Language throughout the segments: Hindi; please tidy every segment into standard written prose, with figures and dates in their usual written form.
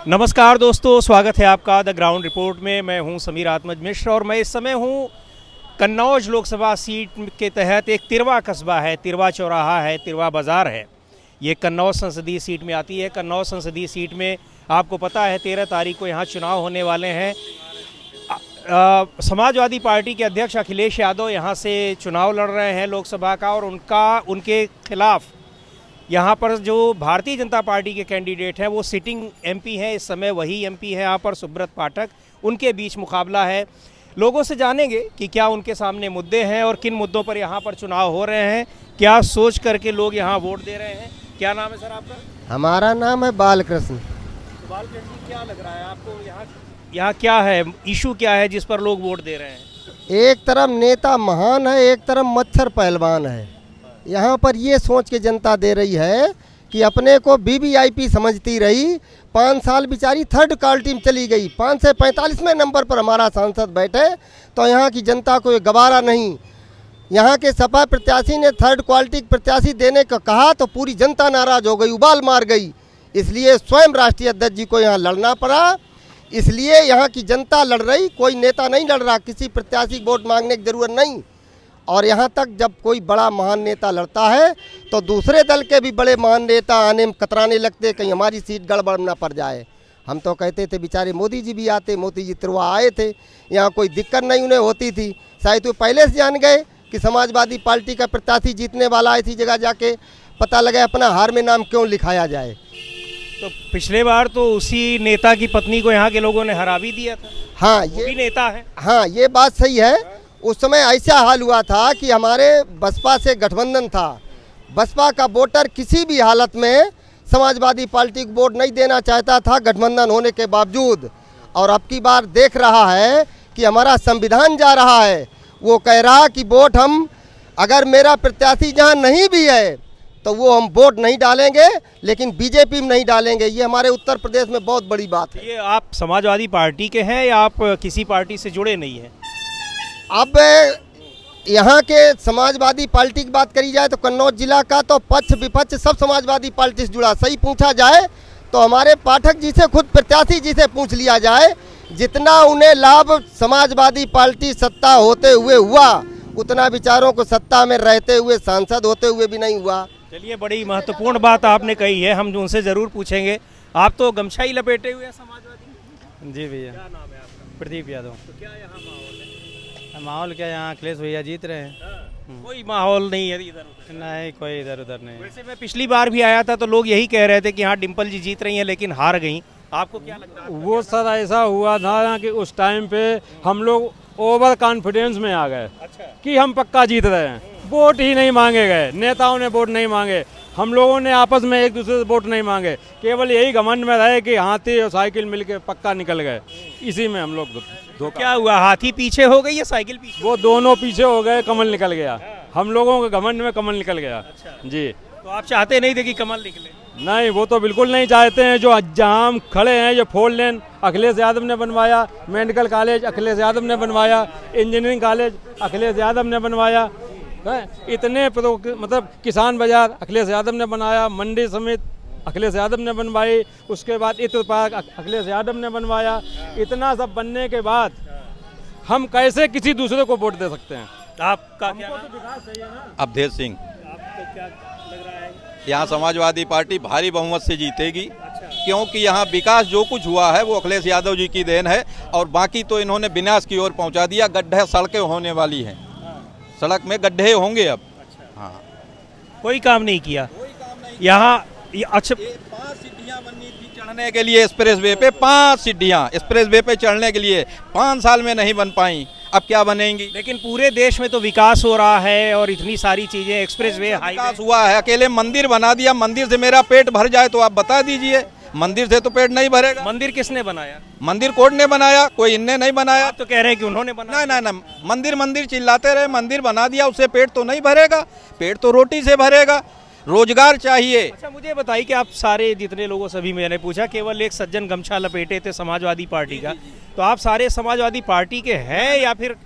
नमस्कार दोस्तों, स्वागत है आपका द ग्राउंड रिपोर्ट में। मैं हूं समीर आत्मज मिश्र और मैं इस समय हूं कन्नौज लोकसभा सीट के तहत एक तिरवा कस्बा है, तिरवा चौराहा है, तिरवा बाज़ार है। ये कन्नौज संसदीय सीट में आती है। कन्नौज संसदीय सीट में आपको पता है 13 तारीख को यहाँ चुनाव होने वाले हैं। समाजवादी पार्टी के अध्यक्ष अखिलेश यादव यहाँ से चुनाव लड़ रहे हैं लोकसभा का, और उनके खिलाफ यहाँ पर जो भारतीय जनता पार्टी के कैंडिडेट हैं वो सिटिंग एमपी हैं। इस समय वही एमपी हैं यहाँ पर, सुब्रत पाठक। उनके बीच मुकाबला है। लोगों से जानेंगे कि क्या उनके सामने मुद्दे हैं और किन मुद्दों पर यहाँ पर चुनाव हो रहे हैं, क्या सोच करके लोग यहाँ वोट दे रहे हैं। क्या नाम है सर आपका? हमारा नाम है बालकृष्ण। बालकृष्ण जी, क्या लग रहा है आपको यहाँ क्या है, इशू क्या है जिस पर लोग वोट दे रहे हैं? एक तरफ नेता महान है, एक तरफ मच्छर पहलवान है। यहाँ पर ये सोच के जनता दे रही है कि अपने को वीवीआईपी समझती रही। 5 साल बेचारी थर्ड क्वालिटी में चली गई। 5 से 45वें नंबर पर हमारा सांसद बैठे तो यहाँ की जनता को ये गवारा नहीं। यहाँ के सपा प्रत्याशी ने थर्ड क्वालिटी प्रत्याशी देने का कहा तो पूरी जनता नाराज़ हो गई, उबाल मार गई। इसलिए स्वयं राष्ट्रीय अध्यक्ष जी को यहाँ लड़ना पड़ा। इसलिए यहाँ की जनता लड़ रही, कोई नेता नहीं लड़ रहा। किसी प्रत्याशी को वोट मांगने की ज़रूरत नहीं। और यहाँ तक जब कोई बड़ा महान नेता लड़ता है तो दूसरे दल के भी बड़े महान नेता आने में कतराने लगते, कहीं हमारी सीट गड़बड़ ना पड़ जाए। हम तो कहते थे बेचारे मोदी जी भी आते, मोदी जी तिरवा आए थे, यहाँ कोई दिक्कत नहीं उन्हें होती थी। शायद वो पहले से जान गए कि समाजवादी पार्टी का प्रत्याशी जीतने वाला, ऐसी जगह जाके पता लगे अपना हार में नाम क्यों लिखाया जाए। तो पिछले बार तो उसी नेता की पत्नी को यहाँ के लोगों ने हरा भी दिया था। हाँ, ये भी नेता है। हाँ, ये बात सही है। उस समय ऐसा हाल हुआ था कि हमारे बसपा से गठबंधन था। बसपा का वोटर किसी भी हालत में समाजवादी पार्टी को वोट नहीं देना चाहता था, गठबंधन होने के बावजूद। और अब की बार देख रहा है कि हमारा संविधान जा रहा है। वो कह रहा कि वोट हम, अगर मेरा प्रत्याशी जहाँ नहीं भी है तो वो हम वोट नहीं डालेंगे, लेकिन बीजेपी में नहीं डालेंगे। ये हमारे उत्तर प्रदेश में बहुत बड़ी बात है। ये आप समाजवादी पार्टी के हैं या आप किसी पार्टी से जुड़े नहीं हैं? अब यहाँ के समाजवादी पार्टी की बात करी जाए तो कन्नौज जिला का तो पक्ष विपक्ष सब समाजवादी पार्टी से जुड़ा। सही पूछा जाए तो हमारे पाठक जी से, खुद प्रत्याशी जी से पूछ लिया जाए, जितना उन्हें लाभ समाजवादी पार्टी सत्ता होते हुए हुआ उतना विचारों को सत्ता में रहते हुए, सांसद होते हुए भी नहीं हुआ। चलिए, बड़ी महत्वपूर्ण बात आपने कही है, हम उनसे ज़रूर पूछेंगे। आप तो गमछा ही लपेटे हुए हैं समाजवादी। जी भैया। क्या नाम है आपका? प्रदीप यादव। तो क्या यहाँ माहौल है? माहौल क्या, यहाँ अखिलेश भैया जीत रहे हैं। कोई माहौल नहीं है इधर उधर? नहीं, कोई इधर उधर नहीं। वैसे मैं पिछली बार भी आया था तो लोग यही कह रहे थे कि हाँ डिम्पल जी जीत रही हैं, लेकिन हार गई। आपको क्या लगता है? वो सर ऐसा हुआ था कि उस टाइम पे हम लोग ओवर कॉन्फिडेंस में आ गए। अच्छा। कि हम पक्का जीत रहे हैं। वोट ही नहीं मांगे गए, नेताओं ने वोट नहीं मांगे, हम लोगों ने आपस में एक दूसरे से वोट नहीं मांगे। केवल यही घमंड में रहे कि हाथी और साइकिल मिलके पक्का निकल गए। इसी में हम लोग तो क्या हुआ, हाथी पीछे हो गई या साइकिल पीछे? वो दोनों पीछे हो गए, कमल निकल गया। हम लोगों के घमंड में कमल निकल गया। अच्छा। जी। तो आप चाहते नहीं थे कि कमल निकले? नहीं, वो तो बिल्कुल नहीं चाहते हैं। जो जहाँ हम खड़े हैं, जो 4 लेन अखिलेश यादव ने बनवाया, मेडिकल कॉलेज अखिलेश यादव ने बनवाया, इंजीनियरिंग कॉलेज अखिलेश यादव ने बनवाया, इतने मतलब किसान बाजार अखिलेश यादव ने बनाया, मंडी समिति अखिलेश यादव ने बनवाई, उसके बाद इत्र पार्क अखिलेश यादव ने बनवाया। इतना सब बनने के बाद हम कैसे किसी दूसरे को वोट दे सकते हैं? आपका क्या नाम? अवधेश सिंह। आपको क्या लग रहा है? यहाँ समाजवादी पार्टी भारी बहुमत से जीतेगी। क्योंकि यहाँ विकास जो कुछ हुआ है वो अखिलेश यादव जी की देन है, और बाकी तो इन्होंने विनाश की ओर पहुँचा दिया। गड्ढे सड़कें होने वाली हैं, सड़क में गड्ढे होंगे अब। हाँ, कोई काम नहीं किया यहाँ। अच्छा, 5 सीढ़ियाँ बननी थी चढ़ने के लिए एक्सप्रेस वे पे, 5 सीढ़ियाँ एक्सप्रेस वे पे चढ़ने के लिए 5 साल में नहीं बन पाई। अब क्या बनेंगी? लेकिन पूरे देश में तो विकास हो रहा है और इतनी सारी चीजें, एक्सप्रेस वे, विकास हुआ है। अकेले मंदिर बना दिया, मंदिर से मेरा पेट भर जाए तो आप बता दीजिए। मंदिर से तो पेट नहीं भरेगा। मंदिर किसने बनाया? मंदिर कोर्ट ने बनाया, कोई इनने नहीं बनाया। आप तो कह रहे हैं कि उन्होंने बनाया। ना ना ना, मंदिर मंदिर चिल्लाते रहे, मंदिर बना दिया, उससे पेट तो नहीं भरेगा। पेट तो रोटी से भरेगा। रोजगार चाहिए। अच्छा, मुझे बताइए कि आप सारे जितने लोगों से भी मैंने पूछा, केवल एक सज्जन गमछा लपेटे थे समाजवादी पार्टी का, तो आप सारे समाजवादी पार्टी के हैं या फिर?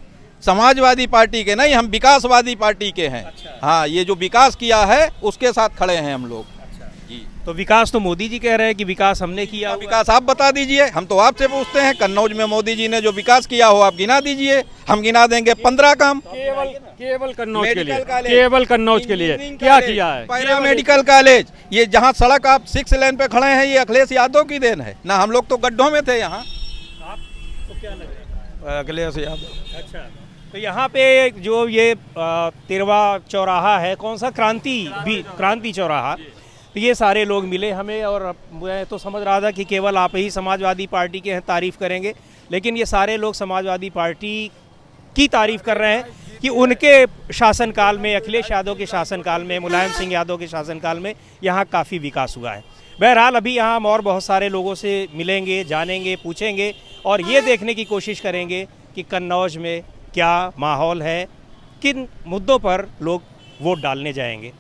समाजवादी पार्टी के नहीं, हम विकासवादी पार्टी के हैं। अच्छा। हाँ, ये जो विकास किया है उसके साथ खड़े हैं हम लोग। अच्छा। जी। तो विकास तो मोदी जी कह रहे हैं कि विकास हमने किया हुआ है। विकास आप बता दीजिए, हम तो आपसे पूछते हैं। कन्नौज में मोदी जी ने जो विकास किया हो आप गिना दीजिए, हम गिना देंगे 15 काम। केवल कन्नौज के लिए, मेडिकल कॉलेज, केवल कन्नौज के लिए इंजीनियरिंग क्या कॉलेज, किया है? पैरा मेडिकल कॉलेज, ये जहाँ सड़क आप 6 लेन पे खड़े हैं, ये अखिलेश यादव की देन है ना। हम लोग तो गड्ढों में थे यहाँ। तो क्या लग रहा अखिलेश यादव। है? अच्छा, तो यहाँ पे जो ये 13वां चौराहा है, कौन सा, क्रांति चौराहा, तो ये सारे लोग मिले हमें और मैं तो समझ रहा था कि केवल आप ही समाजवादी पार्टी के हैं तारीफ़ करेंगे, लेकिन ये सारे लोग समाजवादी पार्टी की तारीफ़ कर रहे हैं कि उनके शासनकाल में, अखिलेश यादव के शासनकाल में, मुलायम सिंह यादव के शासनकाल में यहाँ काफ़ी विकास हुआ है। बहरहाल अभी यहाँ हम और बहुत सारे लोगों से मिलेंगे, जानेंगे, पूछेंगे और ये देखने की कोशिश करेंगे कि कन्नौज में क्या माहौल है, किन मुद्दों पर लोग वोट डालने जाएंगे।